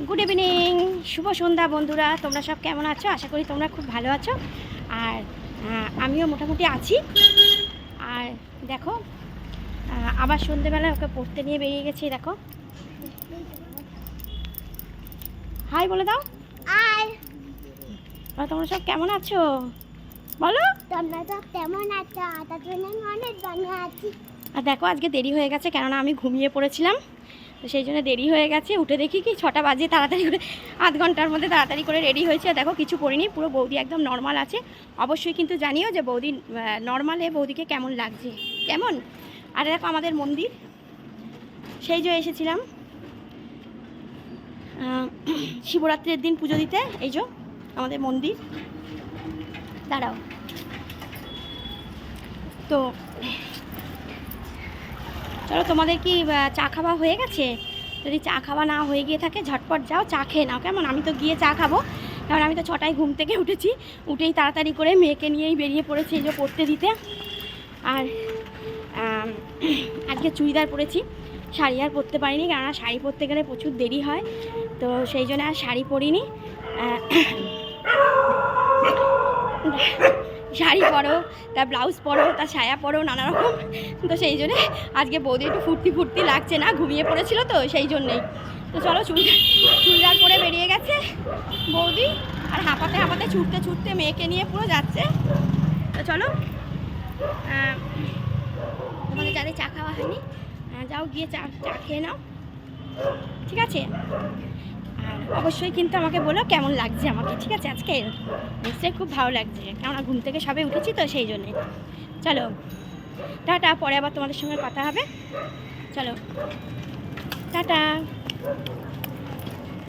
Good evening, শুভ সন্ধ্যা বন্ধুরা। তোমরা সব কেমন আছো? আশা করি তোমরা খুব ভালো আছো। আর আমিও মোটামুটি আছি। আর দেখো, আবার সন্ধ্যেবেলা ওকে পড়তে নিয়ে বেরিয়ে গেছি। দেখো, হাই বলে দাও। আর তোমরা সব কেমন আছো বলো। তোমরা সব কেমন আছো? তার জন্য আমি অনেক ভালো আছি। আর দেখো, আজকে দেরি হয়ে গেছে, কেননা আমি ঘুমিয়ে পড়েছিলাম, তো সেই জন্য দেরি হয়ে গেছে। উঠে দেখি কি 6টা বাজে, তাড়াতাড়ি করে আধ ঘন্টার মধ্যে তাড়াতাড়ি করে রেডি হয়েছে। দেখো, কিছু পরিনি, পুরো বৌদি একদম নর্মাল আছে। অবশ্যই কিন্তু জানিও যে বৌদি নর্মালে বৌদিকে কেমন লাগছে, কেমন। আর দেখো আমাদের মন্দির, সেই যে এসেছিলাম শিবরাত্রির দিন পুজো দিতে। এই যে আমাদের মন্দির, দাঁড়াও। তো চলো, তোমাদের কি চা খাওয়া হয়ে গেছে? যদি চা খাওয়া না হয়ে গিয়ে থাকে, ঝটপট যাও চা খেয়ে নাও, কেমন। আমি তো গিয়ে চা খাবো, কারণ আমি তো 6টায় ঘুম থেকে উঠেছি। উঠেই তাড়াতাড়ি করে মেয়েকে নিয়েই বেরিয়ে পড়েছি এই যে পড়তে দিতে। আর আজকে চুড়িদার পরেছি, শাড়ি আর পরতে পারিনি, কেননা শাড়ি পরতে গেলে প্রচুর দেরি হয়, তো সেই জন্য আর শাড়ি পরিনি। শাড়ি পরো, তার ব্লাউজ পরো, তার সায়া পরো, নানা রকম। তো সেই জন্যে আজকে বৌদি একটু ফুর্তি লাগছে, না ঘুমিয়ে পড়েছিল তো সেই জন্যেই। তো চলো, চুড়িদার পরে বেরিয়ে গেছে বৌদি, আর হাঁপাতে ছুটতে মেয়েকে নিয়ে পুরো যাচ্ছে। তো চলো, তোমাদের যাদের চা খাওয়া হয়নি, যাও গিয়ে চা খেয়ে নাও, ঠিক আছে। আর অবশ্যই কিন্তু আমাকে বলো কেমন লাগছে আমাকে, ঠিক আছে। আজকে নিশ্চয়ই খুব ভালো লাগছে, কেননা ঘুম থেকে সবে উঠেছি তো সেই জন্যে। চলো টাটা, পরে আবার তোমাদের সঙ্গে কথা হবে। চলো টাটা।